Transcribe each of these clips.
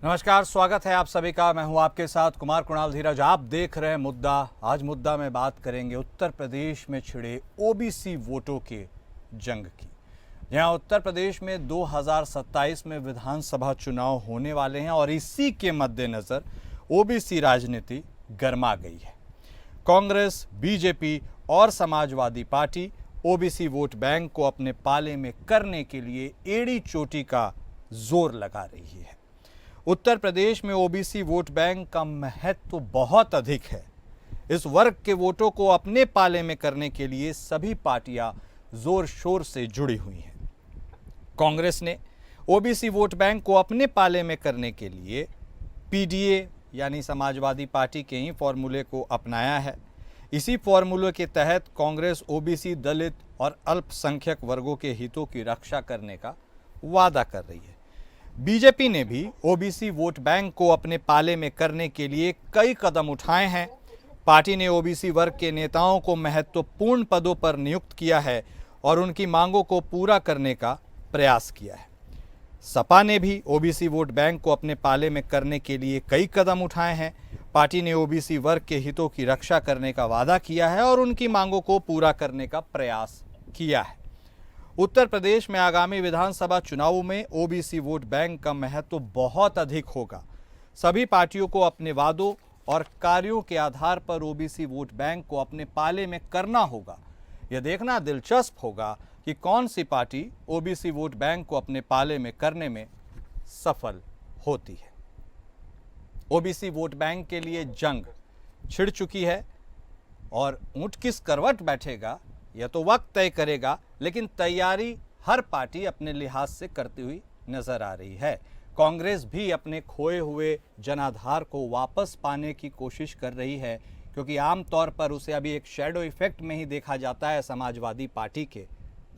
नमस्कार, स्वागत है आप सभी का। मैं हूं आपके साथ कुमार कुणाल धीरज। आप देख रहे हैं मुद्दा। आज मुद्दा में बात करेंगे उत्तर प्रदेश में छिड़े ओबीसी वोटों के जंग की। जहां उत्तर प्रदेश में 2027 में विधानसभा चुनाव होने वाले हैं और इसी के मद्देनजर ओबीसी राजनीति गर्मा गई है। कांग्रेस, बीजेपी और Samajwadi party OBC vote bank को अपने पाले में करने के लिए एड़ी चोटी का जोर लगा रही है। उत्तर प्रदेश में ओबीसी वोट बैंक का महत्व बहुत अधिक है। इस वर्ग के वोटों को अपने पाले में करने के लिए सभी पार्टियां जोर शोर से जुड़ी हुई हैं। कांग्रेस ने ओबीसी वोट बैंक को अपने पाले में करने के लिए पीडीए यानी समाजवादी पार्टी के ही फॉर्मूले को अपनाया है। इसी फॉर्मूले के तहत कांग्रेस ओबीसी, दलित और अल्पसंख्यक वर्गों के हितों की रक्षा करने का वादा कर रही है। बीजेपी ने भी ओबीसी वोट बैंक को अपने पाले में करने के लिए कई कदम उठाए हैं। पार्टी ने ओबीसी वर्ग के नेताओं को महत्वपूर्ण पदों पर नियुक्त किया है और उनकी मांगों को पूरा करने का प्रयास किया है। सपा ने भी ओबीसी वोट बैंक को अपने पाले में करने के लिए कई कदम उठाए हैं। पार्टी ने ओबीसी वर्ग के हितों की रक्षा करने का वादा किया है और उनकी मांगों को पूरा करने का प्रयास किया है। उत्तर प्रदेश में आगामी विधानसभा चुनावों में ओबीसी वोट बैंक का महत्व बहुत अधिक होगा। सभी पार्टियों को अपने वादों और कार्यों के आधार पर ओबीसी वोट बैंक को अपने पाले में करना होगा। यह देखना दिलचस्प होगा कि कौन सी पार्टी ओबीसी वोट बैंक को अपने पाले में करने में सफल होती है। ओबीसी वोट बैंक के लिए जंग छिड़ चुकी है और ऊंट किस करवट बैठेगा यह तो वक्त तय करेगा, लेकिन तैयारी हर पार्टी अपने लिहाज से करती हुई नजर आ रही है। कांग्रेस भी अपने खोए हुए जनाधार को वापस पाने की कोशिश कर रही है, क्योंकि आमतौर पर उसे अभी एक शैडो इफेक्ट में ही देखा जाता है समाजवादी पार्टी के,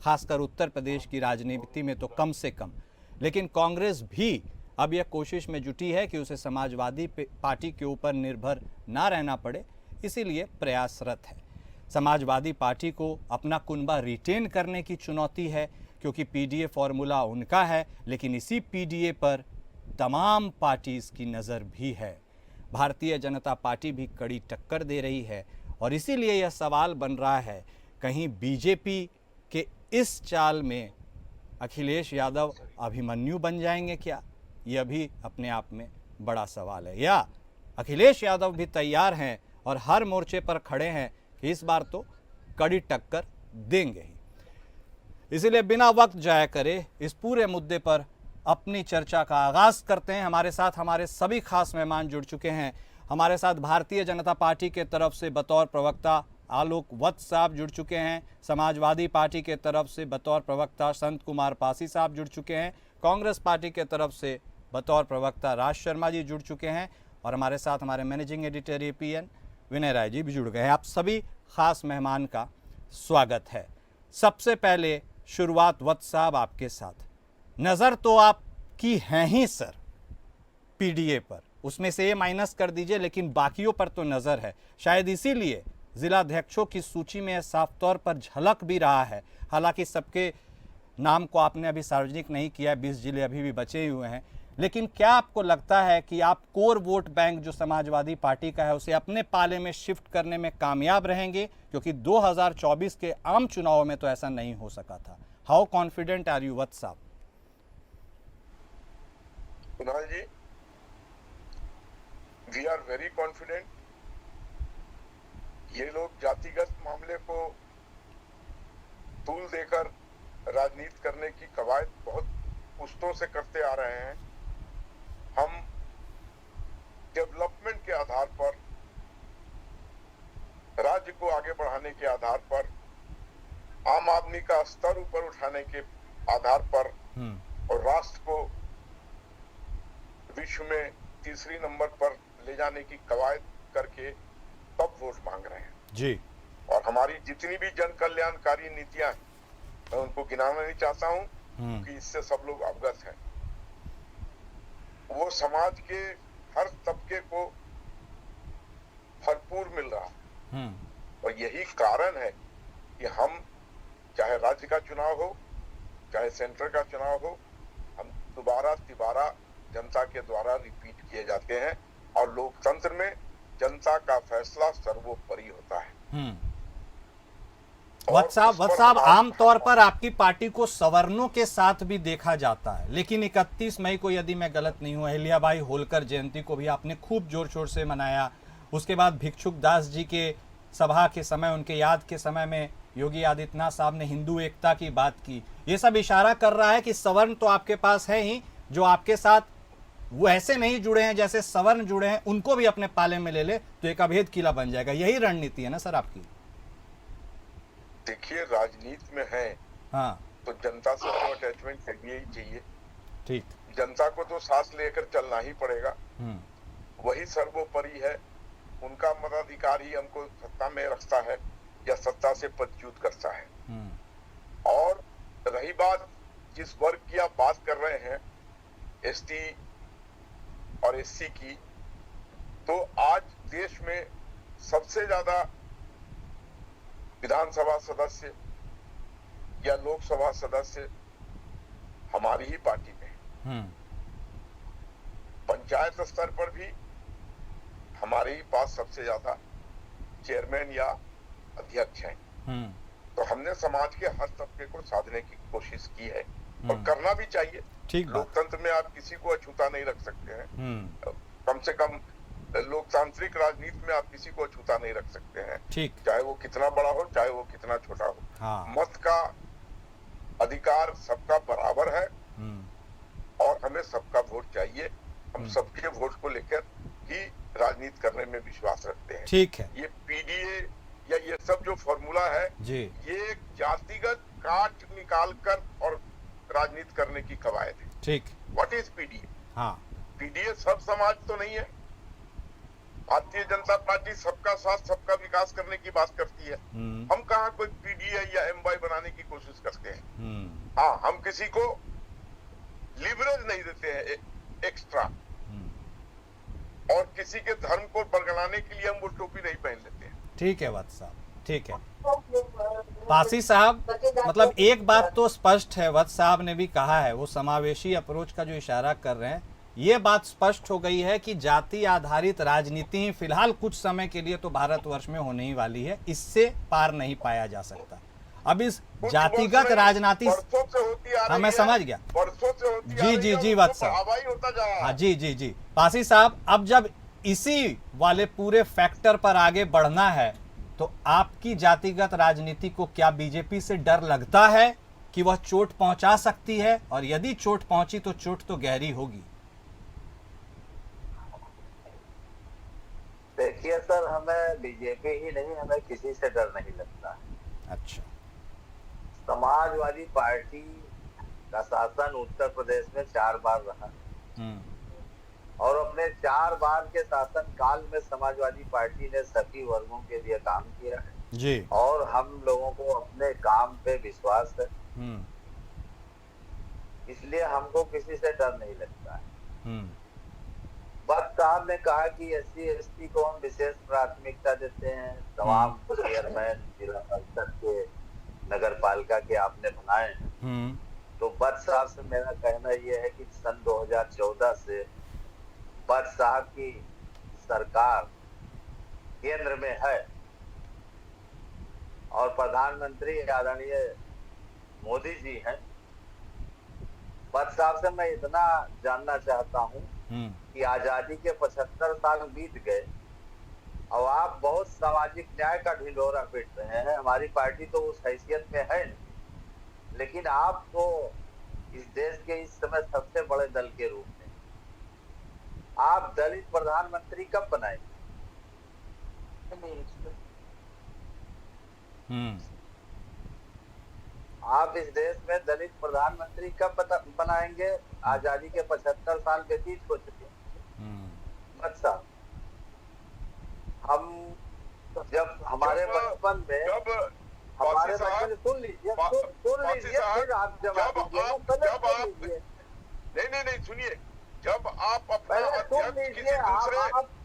खासकर उत्तर प्रदेश की राजनीति में तो कम से कम। लेकिन कांग्रेस भी अब यह कोशिश में जुटी है कि उसे समाजवादी पार्टी के ऊपर निर्भर ना रहना पड़े, इसीलिए प्रयासरत है। समाजवादी पार्टी को अपना कुनबा रिटेन करने की चुनौती है, क्योंकि पीडीए फॉर्मूला उनका है, लेकिन इसी पीडीए पर तमाम पार्टीज की नज़र भी है। भारतीय जनता पार्टी भी कड़ी टक्कर दे रही है और इसीलिए यह सवाल बन रहा है, कहीं बीजेपी के इस चाल में अखिलेश यादव अभिमन्यु बन जाएंगे क्या? यह भी अपने आप में बड़ा सवाल है। या अखिलेश यादव भी तैयार हैं और हर मोर्चे पर खड़े हैं कि इस बार तो कड़ी टक्कर देंगे ही। इसलिए बिना वक्त जाया करे इस पूरे मुद्दे पर अपनी चर्चा का आगाज करते हैं। हमारे साथ हमारे सभी खास मेहमान जुड़ चुके हैं। हमारे साथ भारतीय जनता पार्टी के तरफ से बतौर प्रवक्ता आलोक वत्स साहब जुड़ चुके हैं। समाजवादी पार्टी के तरफ से बतौर प्रवक्ता संत कुमार पासी साहब जुड़ चुके हैं। कांग्रेस पार्टी के तरफ से बतौर प्रवक्ता राज शर्मा जी जुड़ चुके हैं और हमारे साथ हमारे मैनेजिंग एडिटर एपीएन विनय राय जी भी जुड़ गए हैं। आप सभी खास मेहमान का स्वागत है। सबसे पहले शुरुआत वत्स साहब आपके साथ। नज़र तो आपकी है ही सर पीडीए पर, उसमें से ये माइनस कर दीजिए, लेकिन बाकियों पर तो नज़र है। शायद इसीलिए जिलाध्यक्षों की सूची में साफ तौर पर झलक भी रहा है। हालांकि सबके नाम को आपने अभी सार्वजनिक नहीं किया, 20 जिले अभी भी बचे हुए हैं। लेकिन क्या आपको लगता है कि आप कोर वोट बैंक जो समाजवादी पार्टी का है उसे अपने पाले में शिफ्ट करने में कामयाब रहेंगे? क्योंकि 2024 के आम चुनाव में तो ऐसा नहीं हो सका था। हाउ कॉन्फिडेंट आर यू वत्स साहब? कुणाल जी, वी आर वेरी कॉन्फिडेंट। ये लोग जातिगत मामले को तूल देकर राजनीति करने की कवायद बहुत पुश्तों से करते आ रहे हैं। हम डेवलपमेंट के आधार पर, राज्य को आगे बढ़ाने के आधार पर, आम आदमी का स्तर ऊपर उठाने के आधार पर और राष्ट्र को विश्व में तीसरी नंबर पर ले जाने की कवायद करके तब वोट मांग रहे हैं जी। और हमारी जितनी भी जन कल्याणकारी नीतियां हैं, मैं उनको गिनाना नहीं चाहता हूं क्योंकि इससे सब लोग अवगत हैं। वो समाज के हर तबके को भरपूर मिल रहा है। और यही कारण है कि हम चाहे राज्य का चुनाव हो चाहे सेंटर का चुनाव हो, हम दोबारा तिबारा जनता के द्वारा रिपीट किए जाते हैं और लोकतंत्र में जनता का फैसला सर्वोपरि होता है। वत्स साहब आमतौर पर आपकी पार्टी को सवर्णों के साथ भी देखा जाता है, लेकिन 31 मई को यदि मैं गलत नहीं हूं अहिल्याबाई होलकर जयंती को भी आपने खूब जोर शोर से मनाया। उसके बाद भिक्षुक दास जी के सभा के समय, उनके याद के समय में योगी आदित्यनाथ साहब ने हिंदू एकता की बात की। ये सब इशारा कर रहा है कि सवर्ण तो आपके पास है ही, जो आपके साथ वो ऐसे नहीं जुड़े हैं जैसे सवर्ण जुड़े हैं, उनको भी अपने पाले में ले ले तो एक अभेद किला बन जाएगा। यही रणनीति है ना सर आपकी? देखिए, राजनीति में है हाँ, तो जनता से तो अटैचमेंट चाहिए ही चाहिए। ठीक। जनता को तो सांस लेकर चलना ही पड़ेगा, वही सर्वोपरि है। उनका मताधिकार ही हमको सत्ता में रखता है या सत्ता से पदच्युत करता है। और रही बात जिस वर्ग की आप बात कर रहे हैं, एसटी और एससी की, तो आज देश में सबसे ज्यादा विधानसभा सदस्य या लोकसभा सदस्य हमारी ही पार्टी में। पंचायत स्तर पर भी हमारे ही पास सबसे ज्यादा चेयरमैन या अध्यक्ष हैं। तो हमने समाज के हर तबके को साधने की कोशिश की है और करना भी चाहिए। लोकतंत्र में आप किसी को अछूता नहीं रख सकते हैं। कम से कम लोकतांत्रिक राजनीति में आप किसी को अछूता नहीं रख सकते हैं, चाहे वो कितना बड़ा हो चाहे वो कितना छोटा हो। मत का अधिकार सबका बराबर है और हमें सबका वोट चाहिए। हम सबके वोट को लेकर ही राजनीति करने में विश्वास रखते हैं। ठीक है। ये पीडीए या ये सब जो फॉर्मूला है जी, ये जातिगत काट निकाल कर और राजनीति करने की कवायद है। ठीक। What is PDA? हाँ, पीडीए सब समाज तो नहीं है। भारतीय जनता पार्टी सबका साथ सबका विकास करने की बात करती है। हम कहाँ कोई पीडीए या एमवाई बनाने की कोशिश करते हैं। हाँ, हम किसी को लिवरेज नहीं देते हैं एक्स्ट्रा, और किसी के धर्म को बरगलाने के लिए हम वो टोपी नहीं पहन लेते हैं। ठीक है वत्स साहब, ठीक है। पासी साहब, मतलब एक बात तो स्पष्ट है, वत्स साहब ने भी कहा है, वो समावेशी अप्रोच का जो इशारा कर रहे हैं, ये बात स्पष्ट हो गई है कि जाति आधारित राजनीति ही फिलहाल कुछ समय के लिए तो भारतवर्ष में होने ही वाली है, इससे पार नहीं पाया जा सकता। अब इस जातिगत राजनीति, हाँ मैं समझ गया, जी वत्स साहब, हाँ जी पासी साहब, अब जब इसी वाले पूरे फैक्टर पर आगे बढ़ना है तो आपकी जातिगत राजनीति को क्या बीजेपी से डर लगता है कि वह चोट पहुंचा सकती है? और यदि चोट पहुंची तो चोट तो गहरी होगी। देखिए सर, हमें बीजेपी ही नहीं, हमें किसी से डर नहीं लगता। अच्छा। समाजवादी पार्टी का शासन उत्तर प्रदेश में 4 बार रहा और अपने 4 बार के शासन काल में समाजवादी पार्टी ने सभी वर्गों के लिए काम किया है जी, और हम लोगों को अपने काम पे विश्वास है, इसलिए हमको किसी से डर नहीं लगता है। वत्स साहब ने कहा कि एससी एसटी को हम विशेष प्राथमिकता देते हैं, तमाम चेयरमैन जिला परिषद के नगर पालिका के आपने बनाए हैं। तो वत्स साहब से मेरा कहना यह है कि सन 2014 से वत्स साहब की सरकार केंद्र में है और प्रधानमंत्री आदरणीय मोदी जी हैं। वत्स साहब से मैं इतना जानना चाहता हूं कि आजादी के 75 साल बीत गए और आप बहुत सामाजिक न्याय का ढिंढोरा पीट रहे हैं। हमारी पार्टी तो उस हैसियत में है नहीं, लेकिन आप तो इस देश के इस समय सबसे बड़े दल के रूप में आप दलित प्रधानमंत्री कब बनाएंगे? आप इस देश में दलित प्रधानमंत्री कब बनाएंगे? आजादी के 75 साल व्यतीत हो चुके हैं। अच्छा, हम जब हमारे बचपन में हमारे बचपन, सुन लीजिए फिर आप जवाब नहीं सुनिए, जब आप अपना अध्यक्ष किसी दूसरे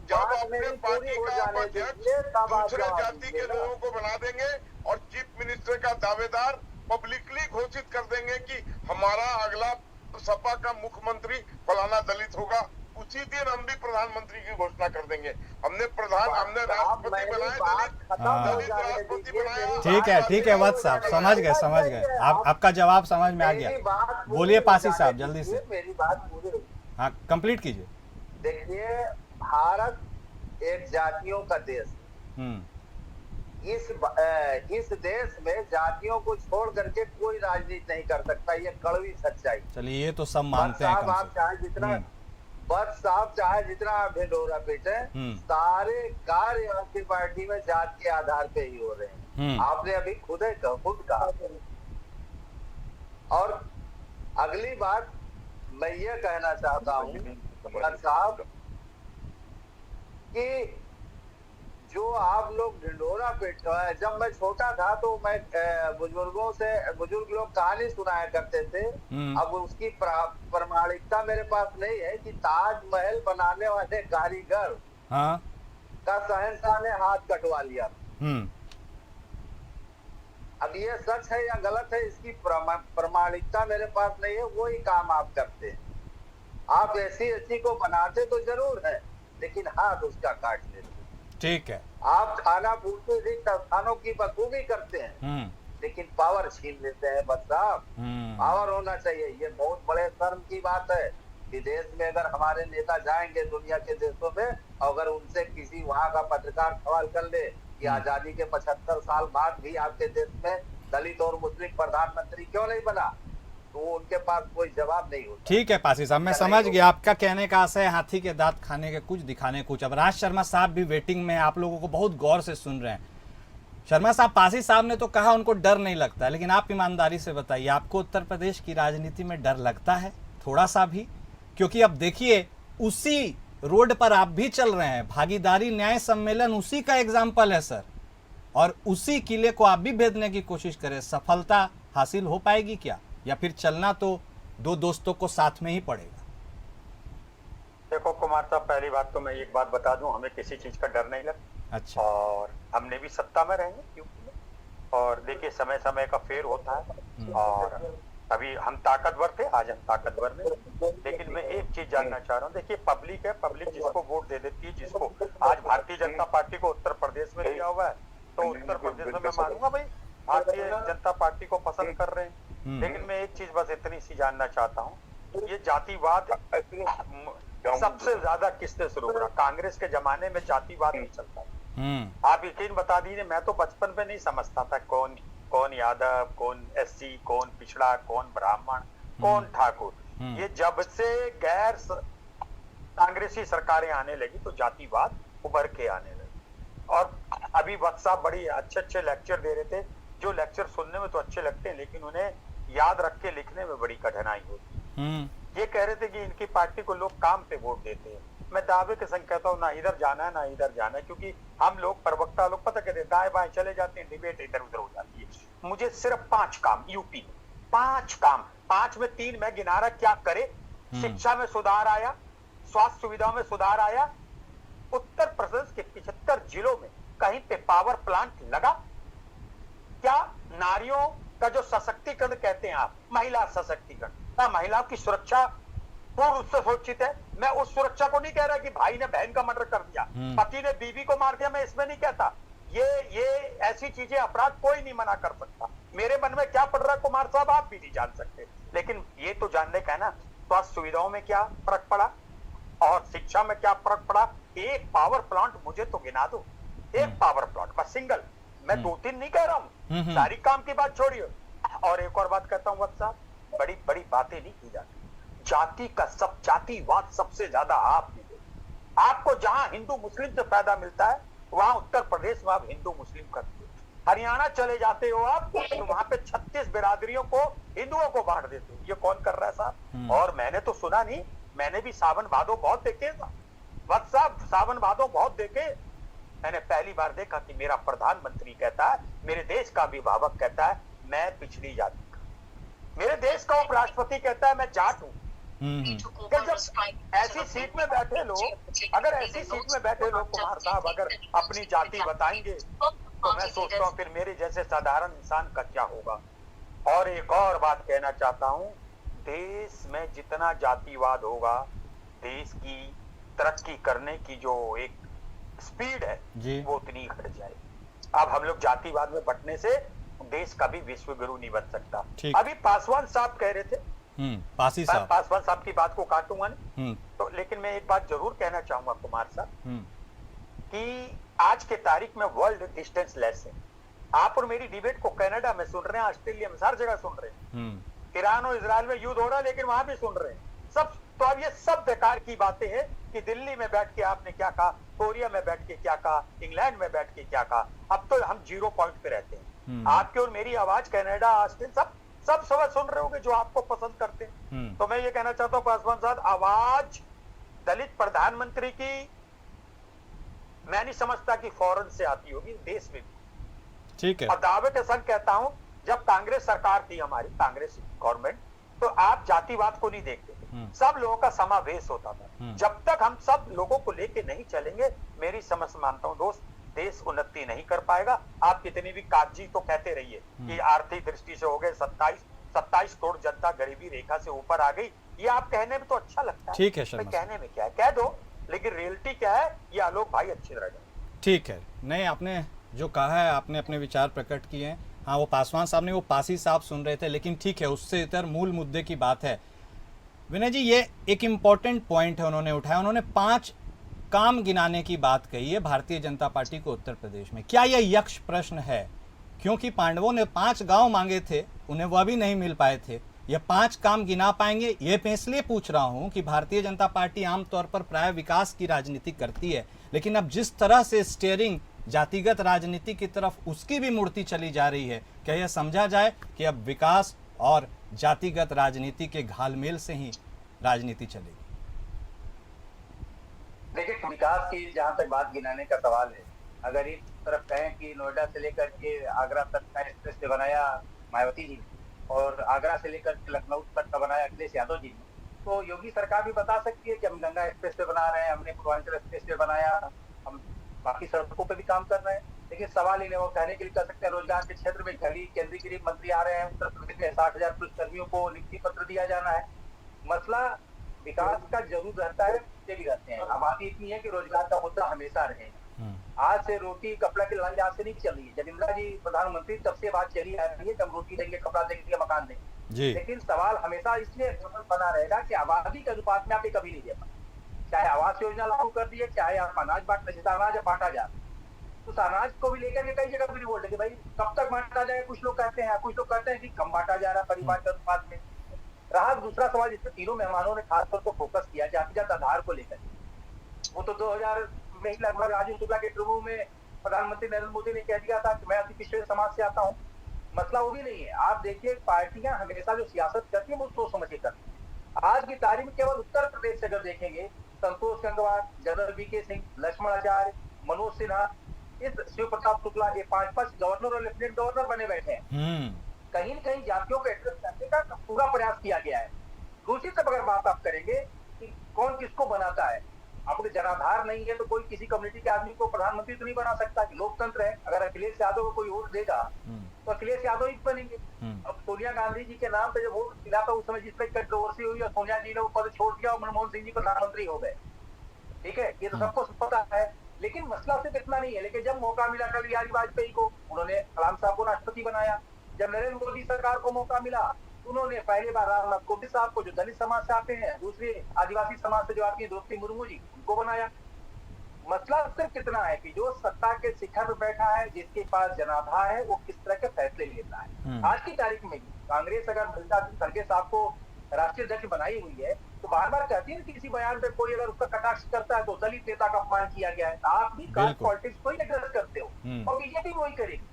जब बात अपने मेरी पार्टी पूरी हो का जाने अध्यक्ष दीजिए, तब आप दूसरे जवाब जाति के दीजिएगा। लोगों को बना देंगे और चीफ मिनिस्टर का दावेदार पब्लिकली घोषित कर देंगे कि हमारा अगला सपा का मुख्यमंत्री फलाना दलित होगा, उसी दिन हम भी प्रधानमंत्री की घोषणा कर देंगे। हमने राष्ट्रपति मेरी बनाए बात दलित, खत्म हो दलित जाने राष्ट्रपति दीजिए, बनाया। मेरी ठीक है, बात ठीक है खत्म हो वत्स साहब, जाने समझ दीजिए। समझ गए। आप आपका जवाब समझ में आ मेरी गया। बात पूरी बोलिए हो पासी जाने साहब जल्दी दीजिए, से। मेरी बात पूरी हो। हाँ, कंप्लीट कीजिए। देखिए, भारत एक जातियों का देश है। हम्म इस देश में जातियों को छोड़ करके कोई राजनीति नहीं कर सकता, ये कड़वी सच्चाई। चलिए, ये तो सब बस मानते हैं साहब कम आप से चाहे कम। जितना बस साहब चाहे जितना आप ढिंढोरा पीटे, सारे कार्य आपकी पार्टी में जात के आधार पे ही हो रहे हैं। आपने अभी खुद कहा। और अगली बात मैं ये कहना चाहता हूँ बस साहब कि जो आप लोग ढिंढोरा पीट, जब मैं छोटा था तो मैं बुजुर्ग लोग कहानी सुनाया करते थे। अब उसकी प्रामाणिकता मेरे पास नहीं है कि ताजमहल बनाने वाले कारीगर का शहंशाह ने हाथ कटवा लिया। अब ये सच है या गलत है, इसकी प्रामाणिकता मेरे पास नहीं है। वही काम आप करते हैं। आप ऐसी को बनाते तो जरूर है, लेकिन हाथ उसका काट लेते। ठीक है। आप खाना पूर्ति भी खानों की बखूबी करते हैं, लेकिन पावर छीन लेते हैं। बस साहब, पावर होना चाहिए। ये बहुत बड़े शर्म की बात है कि देश में अगर हमारे नेता जाएंगे दुनिया के देशों में, अगर उनसे किसी वहां का पत्रकार सवाल कर ले कि आजादी के 75 साल बाद भी आपके देश में दलित और मुस्लिम प्रधानमंत्री क्यों नहीं बना, तो उनके पास कोई जवाब नहीं होता। ठीक है पासी साहब, मैं समझ गया आपका कहने का आशय, हाथी के दांत खाने के कुछ दिखाने कुछ। अब राज शर्मा साहब भी वेटिंग में, आप लोगों को बहुत गौर से सुन रहे हैं। शर्मा साहब, पासी साहब ने तो कहा उनको डर नहीं लगता, लेकिन आप ईमानदारी से बताइए, आपको उत्तर प्रदेश की राजनीति में डर लगता है थोड़ा सा भी? क्योंकि अब देखिए, उसी रोड पर आप भी चल रहे हैं। भागीदारी न्याय सम्मेलन उसी का एग्जाम्पल है सर, और उसी किले को आप भी भेदने की कोशिश करें। सफलता हासिल हो पाएगी क्या, या फिर चलना तो दो दोस्तों को साथ में ही पड़ेगा? देखो कुमार साहब, पहली बात तो मैं एक बात बता दूं, हमें किसी चीज का डर नहीं लगता। अच्छा। और हमने भी सत्ता में रहेंगे यूपी में, और देखिए समय समय का फेर होता है, और अभी हम ताकतवर थे, आज हम ताकतवर नहीं। लेकिन मैं एक चीज जानना चाह रहा हूँ, देखिए पब्लिक है, पब्लिक जिसको वोट दे देती है, जिसको आज भारतीय जनता पार्टी को उत्तर प्रदेश में दिया हुआ है, तो उत्तर प्रदेश में मैं मानूंगा भाई भारतीय जनता पार्टी को पसंद कर रहे हैं। लेकिन मैं एक चीज बस इतनी सी जानना चाहता हूँ, ये जातिवाद सबसे ज्यादा किसने शुरू करा? कांग्रेस के जमाने में जातिवाद नहीं चलता। आप यकीन बता दीजिए, मैं तो बचपन में नहीं समझता था कौन यादव, कौन एससी, कौन पिछड़ा, कौन ब्राह्मण, कौन ठाकुर। ये जब से गैर कांग्रेसी सरकारें आने लगी तो जातिवाद उभर के आने लगी। और अभी वत्स साहब बड़ी अच्छे लेक्चर दे रहे थे, जो लेक्चर सुनने में तो अच्छे लगते हैं, लेकिन उन्हें याद रख के लिखने में बड़ी कठिनाई होती है। ये कह रहे थे कि इनकी पार्टी को लोग काम पे वोट देते हैं। मैं दावे के संग कहता हूँ, ना इधर जाना है ना इधर जाना है, क्योंकि हम लोग प्रवक्ता लोग पता कहते हैं दाएं बाएं चले जाते हैं, डिबेट इधर उधर हो जाती है। मुझे सिर्फ 5 काम यूपी में, 5 काम, 5 में 3 मैं गिना रहा, क्या करे? शिक्षा में सुधार आया, स्वास्थ्य सुविधाओं में सुधार आया, उत्तर प्रदेश के 75 जिलों में कहीं पे पावर प्लांट लगा क्या? नारियों का जो सशक्तिकरण कहते हैं आप, महिला सशक्तिकरण, क्या महिलाओं की सुरक्षा पूर्ण रूप से सुरक्षित है? मैं उस सुरक्षा को नहीं कह रहा कि भाई ने बहन का मर्डर कर दिया, पति ने बीवी को मार दिया, मैं इसमें नहीं कहता। ये ऐसी चीजें अपराध कोई नहीं मना कर सकता। मेरे मन में क्या पड़ रहा है कुमार साहब, आप भी नहीं जान सकते, लेकिन ये तो जानने का है ना, स्वास्थ्य सुविधाओं में क्या फर्क पड़ा और शिक्षा में क्या फर्क पड़ा। एक पावर प्लांट मुझे तो गिना दो, एक पावर प्लांट बस, सिंगल। मैं 2-3 नहीं कह रहा हूँ, सारी काम की बात छोड़िए। और एक और बात कहता हूँ वत्स साहब, बड़ी बड़ी बातें नहीं की जाती। जाति का जातिवाद सबसे ज्यादा आपको जहां हिंदू मुस्लिम से फायदा मिलता है, वहां उत्तर प्रदेश में आप हिंदू मुस्लिम करते हो। हरियाणा चले जाते हो आप, तो वहां पे 36 बिरादरियों को, हिंदुओं को बांट देते हो। ये कौन कर रहा है साहब? और मैंने तो सुना नहीं, मैंने भी सावन भादो बहुत देखे वत्स साहब, सावन भादो बहुत देखे। मैंने पहली बार देखा कि मेरा प्रधानमंत्री कहता है, मेरे देश का अभिभावक कहता है मैं पिछड़ी जाति का, मेरे देश का उपराष्ट्रपति कहता है मैं जाट हूं। कि जब ऐसी सीट में बैठे लोग, अगर ऐसी सीट में बैठे लोग कुमार साहब अगर अपनी जाति बताएंगे तो मैं सोचता हूँ फिर मेरे जैसे साधारण इंसान का क्या होगा। और एक और बात कहना चाहता हूँ, देश में जितना जातिवाद होगा, देश की तरक्की करने की जो एक स्पीड है वो उतनी घट जाएगी। अब हम लोग जातिवाद में बंटने से देश कभी विश्व गुरु नहीं बन सकता। अभी पासवान साहब कह रहे थे, पासवान साहब की बात को काटूंगा नहीं तो, लेकिन मैं एक बात जरूर कहना चाहूंगा कुमार साहब कि आज के तारीख में वर्ल्ड डिस्टेंस लेस है। आप और मेरी डिबेट को कनाडा में सुन रहे हैं, ऑस्ट्रेलिया में, हर जगह सुन रहे हैं। ईरान और इजराइल में युद्ध हो रहा है लेकिन वहां भी सुन रहे हैं सब। तो अब ये सब बेकार की बातें हैं कि दिल्ली में बैठ के आपने क्या कहा, कोरिया में बैठ के क्या कहा, इंग्लैंड में बैठ के क्या कहा। अब तो हम 0 पॉइंट पे रहते हैं। आपकी और मेरी आवाज कनाडा, ऑस्ट्रेलिया सब सुन रहे होंगे जो आपको पसंद करते हैं। तो मैं ये कहना चाहता हूँ पासवान साहब, आवाज दलित प्रधानमंत्री की मैं नहीं समझता कि फॉरेन से आती होगी, देश में भी। ठीक है। और दावे के संग कहता हूं, जब कांग्रेस सरकार थी, हमारी कांग्रेस गवर्नमेंट, तो आप जातिवाद को नहीं देखते थे, सब लोगों का समावेश होता था। जब तक हम सब लोगों को लेके नहीं चलेंगे, मेरी समझ मानता हूं दोस्त, देश उन्नति नहीं कर पाएगा। आप कितनी भी कागजी तो कहते रहिए कि आर्थिक दृष्टि से हो गए 27 करोड़ जनता गरीबी रेखा से ऊपर आ गई, ये आप कहने में तो अच्छा लगता है। ठीक है शर्मा, कहने में क्या है, कह दो, लेकिन रियलिटी क्या है ये आलोक भाई अच्छी तरह जाने। ठीक है। नहीं, आपने जो कहा है, आपने अपने विचार प्रकट किए हैं। हाँ, वो पासवान साहब ने, वो पासी साहब सुन रहे थे, लेकिन ठीक है, उससे इतर मूल मुद्दे की बात है। विनय जी, ये एक इम्पॉर्टेंट पॉइंट है उन्होंने उठाया। उन्होंने 5 काम गिनाने की बात कही है भारतीय जनता पार्टी को उत्तर प्रदेश में। क्या यह यक्ष प्रश्न है? क्योंकि पांडवों ने 5 गांव मांगे थे, उन्हें वह भी नहीं मिल पाए थे। ये 5 काम गिना पाएंगे? ये मैं इसलिए पूछ रहा हूं कि भारतीय जनता पार्टी आमतौर पर प्राय विकास की राजनीति करती है, लेकिन अब जिस तरह से स्टीयरिंग जातिगत राजनीति की तरफ उसकी भी मुड़ती चली जा रही है, क्या यह समझा जाए कि अब विकास और जातिगत राजनीति के घालमेल से ही राजनीति चलेगी? देखिए, विकास की जहां तक बात गिनाने का सवाल है, अगर एक तरफ कहें कि नोएडा से लेकर के आगरा तक का एक्सप्रेस वे बनाया मायावती जी ने और आगरा से लेकर के लखनऊ तक का बनाया अखिलेश यादव जी ने, तो योगी सरकार भी बता सकती है कि हम गंगा एक्सप्रेस वे बना रहे हैं, हमने पूर्वांचल एक्सप्रेस वे बनाया, हम बाकी सड़कों पे भी काम कर रहे हैं। लेकिन सवाल इन्हें वो कहने के लिए कर सकते हैं, रोजगार के क्षेत्र में केंद्रीय गृह मंत्री आ रहे हैं, उत्तर प्रदेश में 60,000 पुलिस कर्मियों को नियुक्ति पत्र दिया जाना है। मसला विकास का जरूर रहता है, मुद्दे भी रहते हैं। अब बात इतनी है कि रोजगार का मुद्दा हमेशा रहेगा। आज से रोटी कपड़ा की लड़ाई आज से नहीं चल रही है। जब इंदिरा जी प्रधानमंत्री तब से बात चली आ रही है कि हम रोटी देंगे, कपड़ा देंगे, मकान देंगे। लेकिन सवाल हमेशा इसलिए बना रहेगा कि आबादी के अनुपात में आप ये कभी नहीं दे पाए। चाहे आवास योजना लागू कर दिए, चाहे आप अनाज बांट, जैसे अनाज बांटा जा रहा है, तो अनाज को भी लेकर कई जगह भी बोल रहे भाई कब तक बांटा जाएगा। कुछ लोग कहते हैं, कुछ लोग कहते हैं कि कम बांटा जा रहा है परिवार के अनुपात में। रहा दूसरा सवाल जिसमें तीनों मेहमानों ने खासतौर पर फोकस किया, जातिगत आधार को लेकर। वो तो 2000 में लगभग राजू शुक्ला के इंटरव्यू में प्रधानमंत्री नरेंद्र मोदी ने कह दिया था कि मैं अति पिछड़े समाज से आता हूँ। मसला वो भी नहीं है। आप देखिए, पार्टियां हमेशा जो सियासत करती है वो सोच समझ के करती है। आज की तारीख में केवल उत्तर प्रदेश से अगर देखेंगे, संतोष गंगवार, जनरल वीके सिंह, लक्ष्मण आचार्य, मनोज सिन्हा, इस शिव प्रताप शुक्ला, ये 5 गवर्नर और लेफ्टिनेंट गवर्नर बने बैठे हैं। कहीं न कहीं जातियों को एड्रेस करने का पूरा प्रयास किया गया है। दूसरी तरफ अगर बात आप करेंगे कि कौन किसको बनाता है, आपके जनाधार नहीं है तो कोई किसी कम्युनिटी के आदमी को प्रधानमंत्री तो नहीं बना सकता। कि लोकतंत्र है, अगर अखिलेश यादव को कोई वोट देगा तो अखिलेश यादव ही बनेंगे। अब सोनिया गांधी जी के नाम पे जब वोट मिला था उस समय जिस पर कंट्रोवर्सी हुई और सोनिया जी ने वो पद छोड़ दिया और मनमोहन सिंह जी प्रधानमंत्री हो गए। ठीक है, ये तो सबको पता है। लेकिन मसला सिर्फ इतना नहीं है। लेकिन जब मौका मिला अटल बिहारी वाजपेयी को, उन्होंने कलाम साहब को राष्ट्रपति बनाया। जब नरेंद्र मोदी सरकार को मौका मिला, उन्होंने पहली बार रामनाथ कोविंद साहब को, जो दलित समाज से आते हैं, दूसरे आदिवासी समाज से जो आती है द्रौपदी मुर्मू जी, उनको बनाया। मसला सिर्फ कितना है कि जो सत्ता के शिखर पर बैठा है, जिसके पास जनाधार है, वो किस तरह के फैसले लेता है। आज की तारीख में कांग्रेस अगर मल्लिका खड़गे साहब को राष्ट्रीय अध्यक्ष बनाई हुई है तो बार बार कहती है किसी बयान पे कोई अगर उसका कटाक्ष करता है तो दलित नेता का अपमान किया गया है। आप भी कास्ट पॉलिटिक्स को ही एड्रेस करते हो और बीजेपी वही करेगी।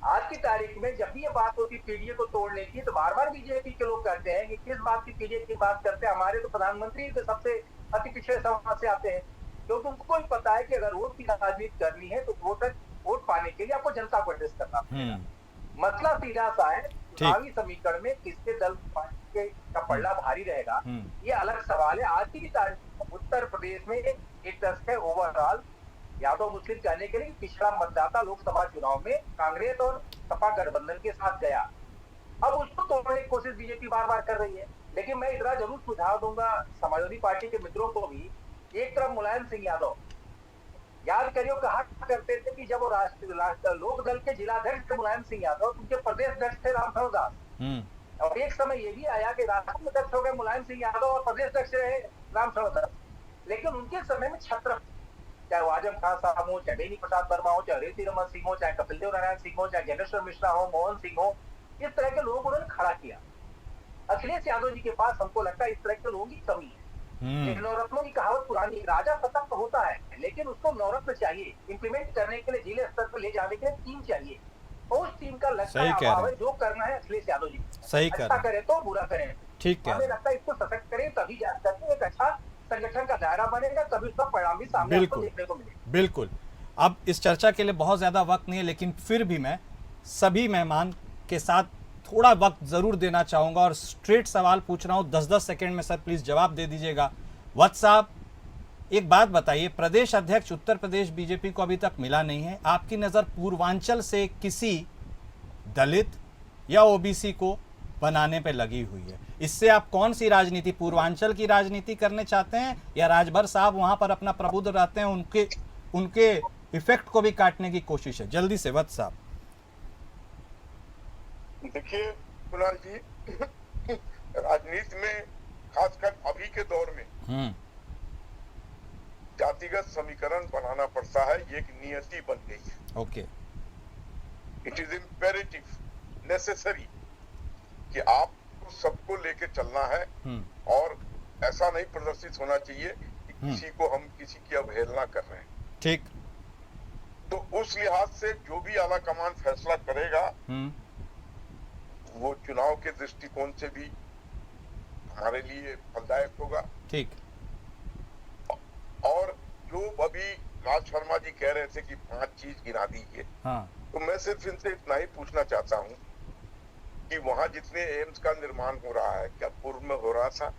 आज की तारीख में जब भी ये बात होती है पीडीए को तोड़ने की, तो बार बार बीजेपी के लोग कहते हैं कि किस बात की पीडीए की बात करते हैं, हमारे तो प्रधानमंत्री तो सबसे अति पिछड़े समाज से आते हैं। क्योंकि उनको ही पता है कि अगर वोट की राजनीति करनी है तो वोट पाने के लिए आपको जनता को एड्रेस करना पड़ेगा। मसला सीधा सा है, चुनावी समीकरण में किसके दल पार्टी का पलड़ा भारी रहेगा, ये अलग सवाल है। आज की तारीख उत्तर प्रदेश में एक दशक है ओवरऑल यादव मुस्लिम कहने के लिए पिछड़ा मतदाता लोकसभा चुनाव में कांग्रेस और सपा गठबंधन के साथ गया। अब उसको तोड़ने की कोशिश बीजेपी बार बार कर रही है। लेकिन मैं इतना जरूर सुझाव दूंगा समाजवादी पार्टी के मित्रों को भी, एक तरफ मुलायम सिंह यादव, याद करियो कहा करते थे कि जब वो राष्ट्र लोक दल के जिलाध्यक्ष थे मुलायम सिंह यादव, उनके प्रदेश अध्यक्ष थे रामफल दास। और एक समय ये भी आया कि राष्ट्रीय अध्यक्ष हो गए मुलायम सिंह यादव और प्रदेश अध्यक्ष रहे रामफल दास। लेकिन उनके समय में छत्र, चाहे वो आजम खान साहब हो, चाहे बेनी प्रसाद वर्मा हो, चाहे रेती रमन सिंह हो, चाहे कपिल देव नारायण सिंह हो, चाहे ज्ञानेश्वर मिश्रा हो, मोहन सिंह हो, इस तरह के लोगों को उन्होंने खड़ा किया। अखिलेश यादव जी के पास हमको लगता है इस तरह के लोगों की कमी है। नवरत्नों की कहावत पुरानी, राजा सतर्क होता है लेकिन उसको नवरत्न चाहिए, इंप्लीमेंट करने के लिए जिले स्तर पर ले जाने के लिए टीम चाहिए। और उस टीम का लगता है अभाव है। जो करना है अखिलेश यादव जी सही अच्छा करें तो बुरा करें, ठीक है, हमें लगता है इसको सशक्त करें, तभी जा करके एक अच्छा संगठन का दायरा बनेगा, तभी उसका परिणाम भी सामने आपको देखने को मिलेगा। बिल्कुल। अब इस चर्चा के लिए बहुत ज्यादा वक्त नहीं है, लेकिन फिर भी मैं सभी मेहमान के साथ थोड़ा वक्त जरूर देना चाहूंगा और स्ट्रेट सवाल पूछ रहा हूं, 10-10 सेकंड में सर प्लीज जवाब दे दीजिएगा। वत्स साहब, एक बात बताइए, प्रदेश अध्यक्ष उत्तर प्रदेश बीजेपी को अभी तक मिला नहीं है। आपकी नजर पूर्वांचल से किसी दलित या ओबीसी को बनाने पे लगी हुई है, इससे आप कौन सी राजनीति, पूर्वांचल की राजनीति करने चाहते हैं या राजभर साहब वहां पर अपना प्रबुद्ध रहते हैं, उनके इफेक्ट को भी काटने की कोशिश है? जल्दी से वत्स साहब। देखिए कुणाल जी, राजनीति में खासकर अभी के दौर में जातिगत समीकरण बनाना पड़ता है, ये एक नियति बन गई है। Okay, it is imperative, necessary कि आपको सबको लेके चलना है और ऐसा नहीं प्रदर्शित होना चाहिए कि किसी को हम किसी की अवहेलना कर रहे हैं। ठीक। तो उस लिहाज से जो भी आला कमान फैसला करेगा वो चुनाव के दृष्टिकोण से भी हमारे लिए फलदायक होगा। ठीक। और जो अभी राज शर्मा जी कह रहे थे कि 5 चीज गिना दीजिए, तो मैं सिर्फ इनसे इतना ही पूछना चाहता हूं कि वहां जितने एम्स का निर्माण हो रहा है क्या पूर्व में हो रहा था?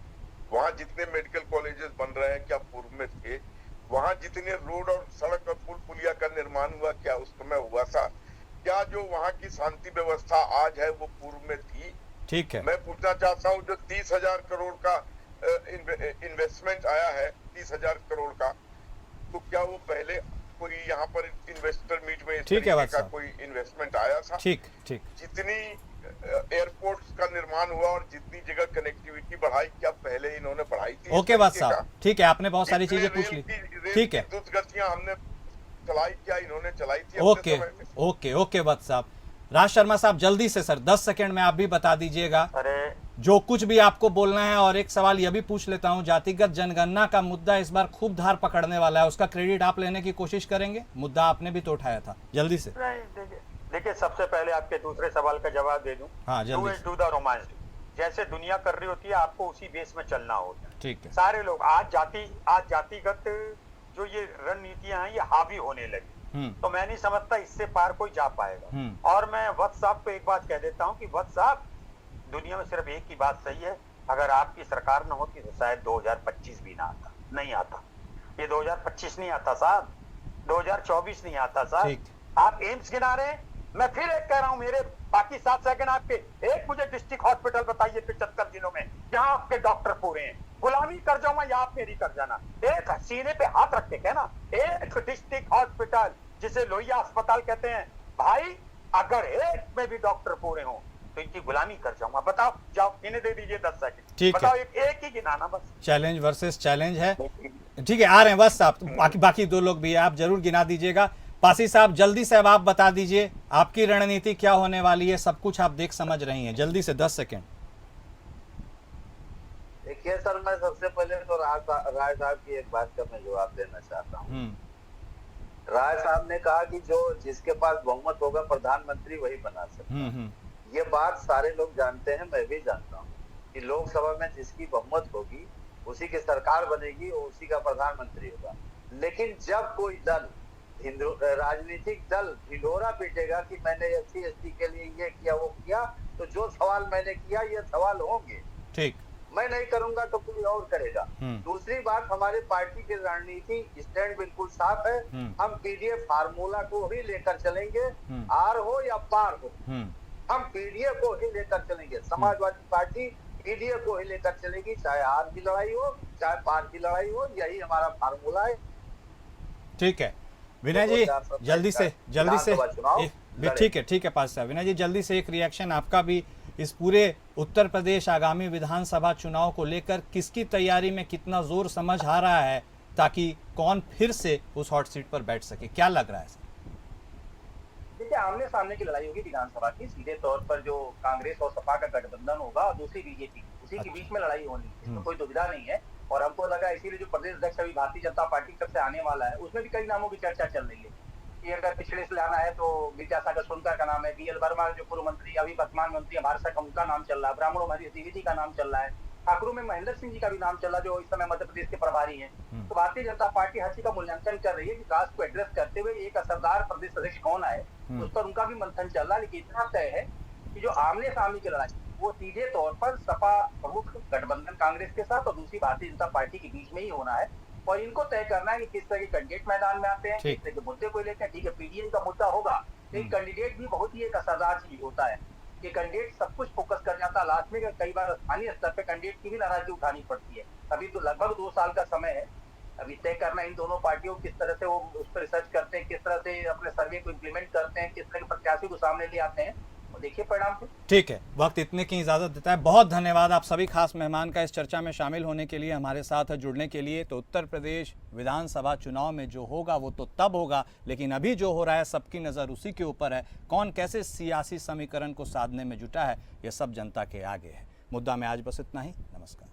वहां जितने मेडिकल कॉलेजेस बन रहे हैं क्या पूर्व में थे? वहां जितने रोड और सड़क और पुल पुलिया का निर्माण हुआ क्या उस समय हुआ था? क्या जो वहां की शांति व्यवस्था आज है वो पूर्व में थी? ठीक है। मैं पूछना चाहता हूं जो 30,000 करोड़ का इन्वेस्टमेंट आया है, 30,000 करोड़ का, तो क्या वो पहले कोई यहाँ पर इन्वेस्टर मीट में इस तरीके का कोई इन्वेस्टमेंट आया था? ठीक ठीक। जितनी एयरपोर्ट्स का निर्माण हुआ और जितनी जगह कनेक्टिविटी बढ़ाई क्या पहले इन्होंने बढ़ाई थी? ओके बात साहब, ठीक है, आपने बहुत सारी चीजें पूछ ली, ठीक है। विद्युत गतियां हमने चलाई क्या इन्होंने चलाई थी? ओके ओके ओके बात साहब। राज शर्मा साहब जल्दी से सर 10 सेकंड में आप भी बता दीजिएगा जो कुछ भी आपको बोलना है। और एक सवाल यह भी पूछ लेता हूं, जातिगत जनगणना का मुद्दा इस बार खूब धार पकड़ने वाला है, उसका क्रेडिट आप लेने की कोशिश करेंगे? मुद्दा आपने भी तो उठाया था, जल्दी से। देखिए सबसे पहले आपके दूसरे सवाल का जवाब दे दूं। हाँ जल्दी। डू द रोमांस, जैसे दुनिया कर रही होती है आपको उसी बेस में चलना होता है। ठीक है। सारे लोग आज जातिगत जो ये रणनीतियां हैं ये हावी होने लगी, तो मैं नहीं समझता इससे पार कोई जा पाएगा। और मैं वत्स साहब को एक बात कह देता हूं कि वत्स साहब, दुनिया में सिर्फ एक ही बात सही है, अगर आपकी सरकार न होती तो शायद 2025 भी ना आता, नहीं आता। ये 2025 नहीं आता साहब, 2024 नहीं आता साहब। आप एम्स गिना रहे हैं, मैं फिर एक कह रहा हूं, मेरे बाकी 7 सेकंड आपके, एक मुझे डिस्ट्रिक्ट हॉस्पिटल बताइए 75 जिलों में जहां आपके डॉक्टर पूरे हैं। गुलामी कर जाऊंगा या आप मेरी कर जाना। एक सीने पे हाथ रख के कहना, एक डिस्ट्रिक्ट हॉस्पिटल जिसे लोहिया अस्पताल कहते हैं, भाई अगर एक में भी डॉक्टर पूरे हों तो इनकी गुलामी कर जाऊंगा। बताओ, जाओ इन्हें दे दीजिए 10 सेकंड। ठीक बताओ, है। एक ही गिनाना बस। चैलेंज वर्सेस चैलेंज है, ठीक है, आ रहे हैं बस साहब, बाकी 2 लोग भी है, आप जरूर गिना दीजिएगा। पासी साहब जल्दी से अब आप बता दीजिए आपकी रणनीति क्या होने वाली है, सब कुछ आप देख समझ रही हैं, जल्दी से 10 सेकंड। देखिए सर, मैं सबसे पहले तो राय साहब की एक बात का मैं जवाब देना चाहता हूँ। राय साहब ने कहा कि जो जिसके पास बहुमत होगा प्रधानमंत्री वही बना सकता है। ये बात सारे लोग जानते हैं, मैं भी जानता हूँ कि लोकसभा में जिसकी बहुमत होगी उसी की सरकार बनेगी और उसी का प्रधानमंत्री होगा। लेकिन जब कोई दल, राजनीतिक दल ढिंढोरा पीटेगा कि मैंने SC ST के लिए ये किया वो किया, तो तो जो सवाल मैंने किया ये सवाल होंगे, ठीक। मैं नहीं करूंगा तो कोई और करेगा। दूसरी बात, हमारे पार्टी की रणनीति स्टैंड बिल्कुल साफ है। हम पीडीए फार्मूला को ही लेकर चलेंगे, आर हो या पार हो, हम पीडीए को ही लेकर चलेंगे। समाजवादी पार्टी पीडीए को ही लेकर चलेगी, चाहे आर की लड़ाई हो चाहे पार की लड़ाई हो, यही हमारा फार्मूला है। ठीक है विनय जी, जल्दी से ठीक है पास साहब। विनय जी, जल्दी से एक रिएक्शन आपका भी इस पूरे उत्तर प्रदेश आगामी विधानसभा चुनाव को लेकर, किसकी तैयारी में कितना जोर समझ आ रहा है ताकि कौन फिर से उस हॉट सीट पर बैठ सके, क्या लग रहा है? देखिए, आमने सामने की लड़ाई होगी विधानसभा की। सीधे तौर पर जो कांग्रेस और सपा का गठबंधन होगा और दूसरी बीजेपी, उसी के बीच में लड़ाई होनी है, इसमें कोई दुविधा नहीं है। और हमको लगा इसीलिए जो प्रदेश अध्यक्ष अभी भारतीय जनता पार्टी की तरफ से आने वाला है, उसमें भी कई नामों की चर्चा चल रही है कि अगर पिछड़े से लाना है तो विद्यासागर सोनकर का नाम है, बीएल वर्मा जो पूर्व मंत्री अभी वर्तमान मंत्री है भारत सरकार, उनका नाम चल रहा है, ब्राह्मणों में हरीश द्विवेदी का नाम चल रहा है, ठाकुरों में महेंद्र सिंह जी का भी नाम चल रहा है जो इस समय मध्य प्रदेश के प्रभारी हैं। तो भारतीय जनता पार्टी हर चीज का मूल्यांकन कर रही है कि कास्ट को एड्रेस करते हुए एक असरदार प्रदेश अध्यक्ष कौन आए, उस पर उनका भी मंथन चल रहा है। लेकिन इतना तय है कि जो आमने सामने की लड़ाई वो सीधे तौर पर सपा प्रमुख गठबंधन कांग्रेस के साथ और दूसरी भारतीय जनता पार्टी के बीच में ही होना है। और इनको तय करना है कि किस तरह के कैंडिडेट मैदान में आते हैं, किस तरह के मुद्दे को लेते हैं। ठीक है, पीडीएम का मुद्दा होगा, लेकिन कैंडिडेट भी बहुत ही एक असरदार चीज होता है कि कैंडिडेट सब कुछ फोकस कर जाता है लास्ट में। कई बार स्थानीय स्तर पे कैंडिडेट की भी नाराजगी उठानी पड़ती है। अभी तो लगभग 2 साल का समय है, अभी तय करना इन दोनों पार्टियों किस तरह से वो उस पर रिसर्च करते हैं, किस तरह से अपने सर्वे को इम्प्लीमेंट करते हैं, किस तरह के प्रत्याशी को सामने ले आते हैं, और देखिए परिणाम को। ठीक है, वक्त इतने की इजाजत देता है। बहुत धन्यवाद आप सभी खास मेहमान का इस चर्चा में शामिल होने के लिए, हमारे साथ जुड़ने के लिए। तो उत्तर प्रदेश विधानसभा चुनाव में जो होगा वो तो तब होगा, लेकिन अभी जो हो रहा है सबकी नज़र उसी के ऊपर है। कौन कैसे सियासी समीकरण को साधने में जुटा है, ये सब जनता के आगे है। मुद्दा में आज बस इतना ही। नमस्कार।